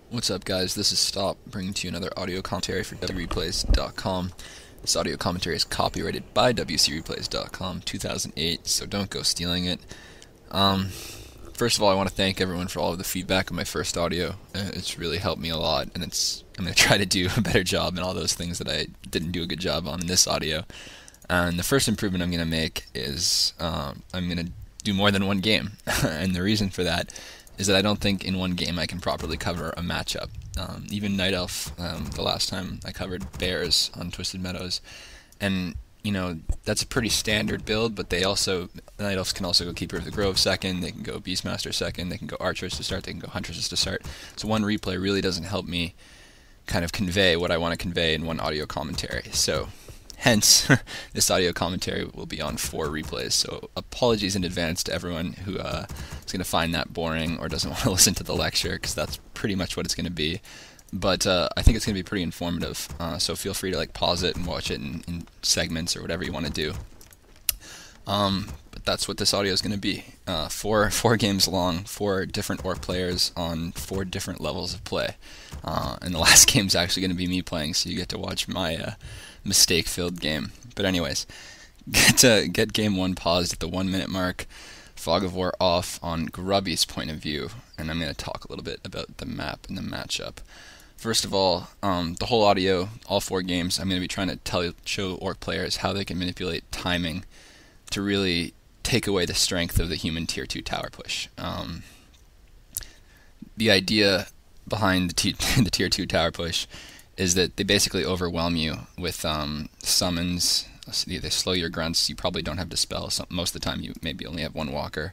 What's up, guys? This is St0p bringing to you another audio commentary for WCreplays.com. This audio commentary is copyrighted by WCreplays.com 2008, so don't go stealing it. First of all, I want to thank everyone for all of the feedback on my first audio. It's really helped me a lot, and I'm going to try to do a better job in all those things that I didn't do a good job on in this audio. And the first improvement I'm going to make is I'm going to do more than one game, and the reason for that is that I don't think in one game I can properly cover a matchup. Even Night Elf, the last time I covered Bears on Twisted Meadows, and that's a pretty standard build. But Night Elves can also go Keeper of the Grove second, they can go Beastmaster second, they can go Archers to start, they can go Huntresses to start. So one replay really doesn't help me kind of convey what I want to convey in one audio commentary. So hence, this audio commentary will be on 4 replays, so apologies in advance to everyone who is going to find that boring or doesn't want to listen to the lecture, because that's pretty much what it's going to be. But I think it's going to be pretty informative, so feel free to pause it and watch it in segments or whatever you want to do. But that's what this audio is going to be. Four games long, 4 different Orc players on 4 different levels of play. And the last game is actually going to be me playing, so you get to watch my mistake-filled game. But anyways, get game 1 paused at the 1-minute mark. Fog of War off on Grubby's point of view, and I'm going to talk a little bit about the map and the matchup. First of all, the whole audio, all 4 games, I'm going to be trying to show Orc players how they can manipulate timing to really take away the strength of the human tier 2 tower push. The idea behind the tier 2 tower push is that they basically overwhelm you with summons. They slow your grunts. You probably don't have Dispel. Most of the time you maybe only have 1 walker.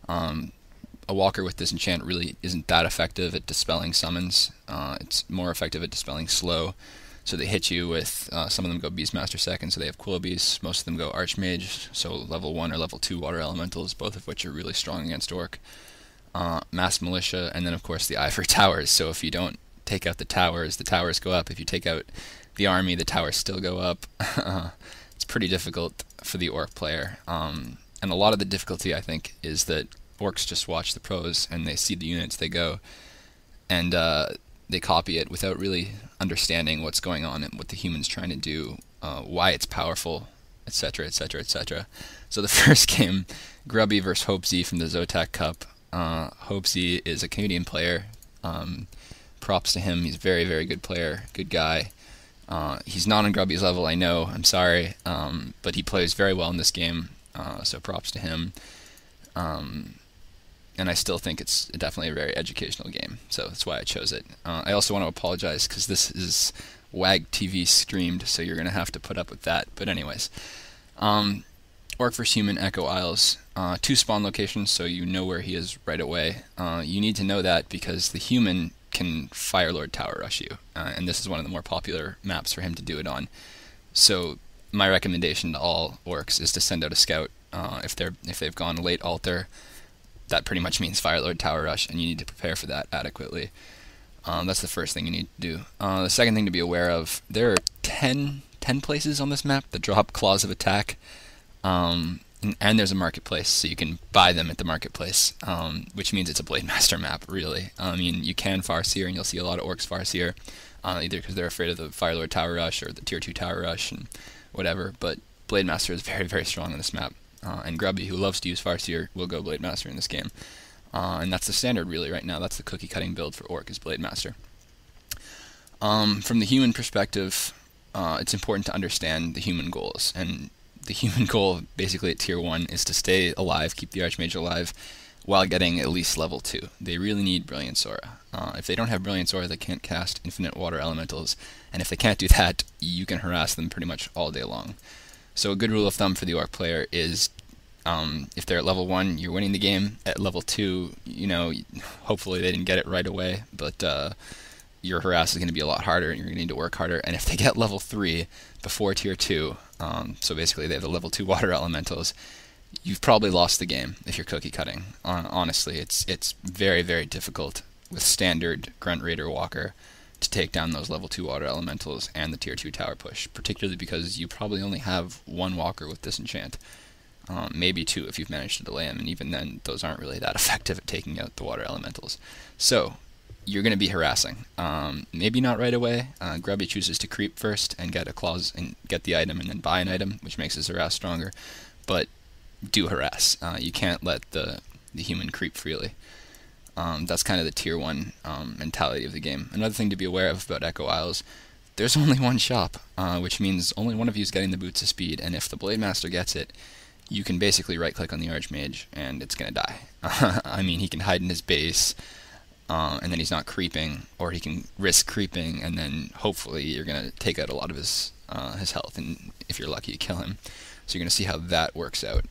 A walker with Disenchant really isn't that effective at dispelling summons. It's more effective at dispelling slow. So they hit you with, some of them go Beastmaster second, so they have Quillbeast. Most of them go Archmage, so level 1 or level 2 Water Elementals, both of which are really strong against Orc. Mass Militia, and then of course the Ivory Towers. So if you don't take out the towers go up. If you take out the army, the towers still go up. It's pretty difficult for the Orc player. And a lot of the difficulty, I think, is that Orcs just watch the pros and they see the units, they go, and they copy it without really understanding what's going on and what the human's trying to do, why it's powerful, etc., etc., etc. So the first game, Grubby versus Hope-Z from the Zotac Cup. Hope-Z is a Canadian player. Props to him. He's a very, very good player, good guy. He's not on Grubby's level, I know, I'm sorry, but he plays very well in this game, so props to him. And I still think it's definitely a very educational game, so that's why I chose it. I also want to apologize, because this is WAG TV streamed, so you're going to have to put up with that. But anyways, Orc vs. Human, Echo Isles, 2 spawn locations, so you know where he is right away. You need to know that because the human can Firelord Tower Rush you, and this is one of the more popular maps for him to do it on. So my recommendation to all Orcs is to send out a scout. If they've gone late altar, that pretty much means Firelord Tower Rush, and you need to prepare for that adequately. That's the first thing you need to do. The second thing to be aware of, there are 10 places on this map that drop Claws of Attack, and there's a marketplace, so you can buy them at the marketplace, which means it's a Blade Master map, really. I mean, you can Farseer, and you'll see a lot of Orcs Farseer, either because they're afraid of the Firelord Tower Rush or the Tier 2 Tower Rush and whatever, but Blade Master is very, very strong on this map. And Grubby, who loves to use Farseer, will go Blade Master in this game. And that's the standard, really, right now. That's the cookie-cutting build for Orc, is Blade Master. From the human perspective, it's important to understand the human goals. And the human goal, basically at Tier 1, is to stay alive, keep the Archmage alive, while getting at least level 2. They really need Brilliance Aura. If they don't have Brilliance Aura, they can't cast Infinite Water Elementals. And if they can't do that, you can harass them pretty much all day long. So a good rule of thumb for the Orc player is, if they're at level 1, you're winning the game. At level 2, hopefully they didn't get it right away, but your harass is going to be a lot harder, and you're going to need to work harder. And if they get level 3 before Tier 2, so basically they have the level 2 Water Elementals, you've probably lost the game if you're cookie cutting. Honestly, it's very, very difficult with standard Grunt Raider Walker to take down those level 2 Water Elementals and the Tier 2 Tower Push, particularly because you probably only have 1 Walker with Disenchant. Maybe 2 if you've managed to delay them, and even then, those aren't really that effective at taking out the Water Elementals. So, you're going to be harassing. Maybe not right away. Grubby chooses to creep first and get a clause and get the item and then buy an item, which makes his harass stronger. But do harass. You can't let the human creep freely. That's kind of the tier 1 mentality of the game. Another thing to be aware of about Echo Isles, there's only one shop, which means only one of you is getting the Boots of Speed, and if the Blade Master gets it, you can basically right-click on the Archmage, and it's going to die. I mean, he can hide in his base, and then he's not creeping, or he can risk creeping, and then hopefully you're going to take out a lot of his health, and if you're lucky, you kill him. So you're going to see how that works out.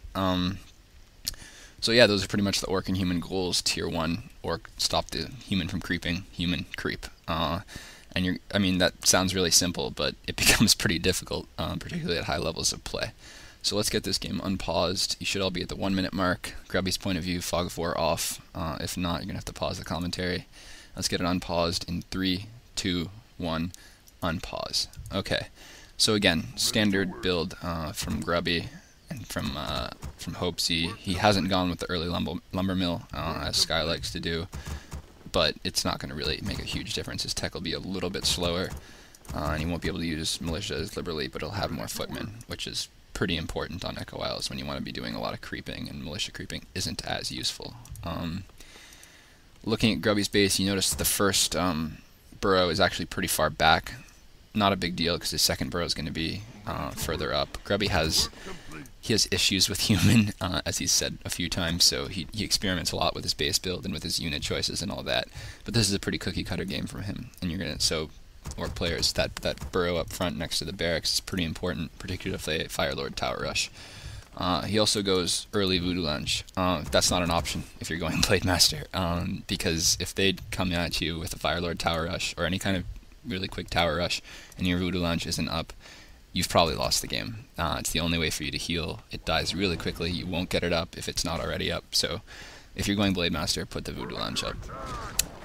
So yeah, those are pretty much the Orc and Human goals. Tier 1, Orc, stop the human from creeping, human, creep. And I mean, that sounds really simple, but it becomes pretty difficult, particularly at high levels of play. So let's get this game unpaused. You should all be at the 1 minute mark. Grubby's point of view, Fog of War off. If not, you're going to have to pause the commentary. Let's get it unpaused in 3, 2, 1, unpause. Okay, so again, standard build from Grubby and from Hopesy. He hasn't gone with the early lumber mill, as Sky likes to do, but it's not going to really make a huge difference. His tech will be a little bit slower, and he won't be able to use militia as liberally, but he'll have more footmen, which is pretty important on Echo Isles when you want to be doing a lot of creeping, and militia creeping isn't as useful. Looking at Grubby's base, you notice the first burrow is actually pretty far back. Not a big deal because his second burrow is going to be further up. Grubby has issues with human, as he's said a few times, so he experiments a lot with his base build and with his unit choices and all that. But this is a pretty cookie cutter game for him, and you're gonna Orc players, that burrow up front next to the barracks is pretty important, particularly if they Fire Lord Tower Rush. He also goes early Voodoo Lunge. That's not an option if you're going Blade Master, because if they come at you with a Fire Lord Tower Rush or any kind of really quick Tower Rush and your Voodoo Lunge isn't up, you've probably lost the game. It's the only way for you to heal. It dies really quickly. You won't get it up if it's not already up. So if you're going Blade Master, put the Voodoo Lunge up.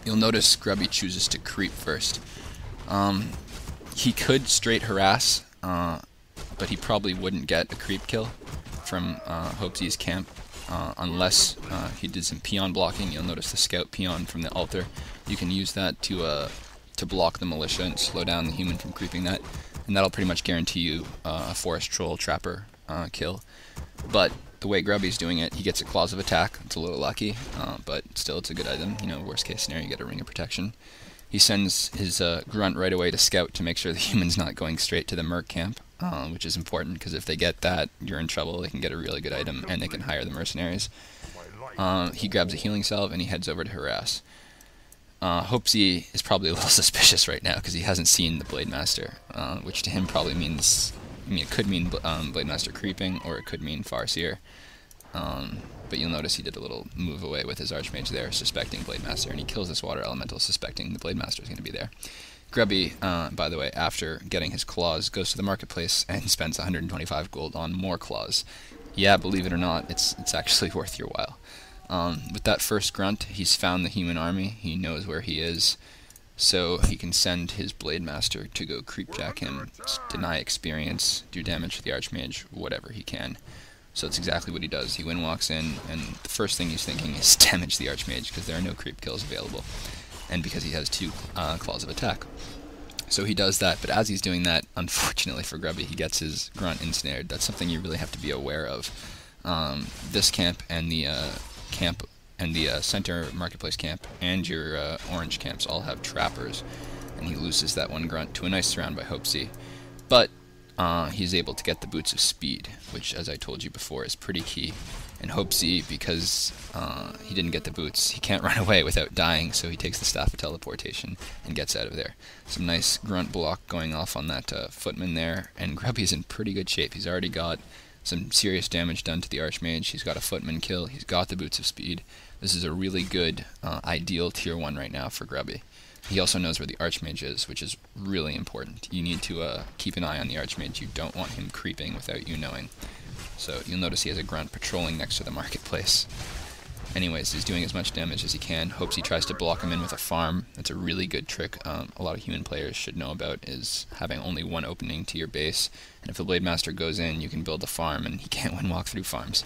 You'll notice Grubby chooses to creep first. He could straight harass, but he probably wouldn't get a creep kill from Hopesy's camp unless he did some peon blocking. You'll notice the scout peon from the altar. You can use that to block the militia and slow down the human from creeping that, and that'll pretty much guarantee you a forest troll trapper kill. But the way Grubby's doing it, he gets a clause of attack. It's a little lucky, but still it's a good item. You know, worst case scenario, you get a ring of protection. He sends his grunt right away to scout to make sure the human's not going straight to the merc camp, which is important because if they get that, you're in trouble. They can get a really good item and they can hire the mercenaries. He grabs a healing salve and he heads over to harass. Hopesy is probably a little suspicious right now because he hasn't seen the Blade Master, which to him probably means, it could mean Blade Master creeping, or it could mean Farseer. But you'll notice he did a little move away with his Archmage there, suspecting Blade Master, and he kills this Water Elemental, suspecting the Blade Master is going to be there. Grubby, by the way, after getting his claws, goes to the marketplace and spends 125 gold on more claws. Yeah, believe it or not, it's actually worth your while. With that first grunt, he's found the human army. He knows where he is, so he can send his Blade Master to go creepjack him, deny experience, do damage to the Archmage, whatever he can. So that's exactly what he does. He walks in, and the first thing he's thinking is damage the Archmage, because there are no creep kills available, and because he has 2 claws of attack. So he does that, but as he's doing that, unfortunately for Grubby, he gets his grunt ensnared. That's something you really have to be aware of. This camp and the center marketplace camp and your orange camps all have trappers, and he loses that one grunt to a nice surround by Hopesy. But he's able to get the Boots of Speed, which, as I told you before, is pretty key. And Hopesy, because he didn't get the boots, he can't run away without dying, so he takes the Staff of Teleportation and gets out of there. Some nice grunt block going off on that footman there, and Grubby's in pretty good shape. He's already got some serious damage done to the Archmage. He's got a footman kill. He's got the Boots of Speed. This is a really good, ideal tier 1 right now for Grubby. He also knows where the Archmage is, which is really important. You need to keep an eye on the Archmage. You don't want him creeping without you knowing. So you'll notice he has a grunt patrolling next to the marketplace. Anyways, he's doing as much damage as he can. Hopes he tries to block him in with a farm. That's a really good trick a lot of human players should know about, is having only one opening to your base. And if the Blade Master goes in, you can build a farm, and he can't win walk-through farms.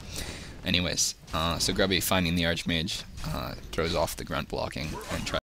Anyways, so Grubby, finding the Archmage, throws off the grunt blocking and tries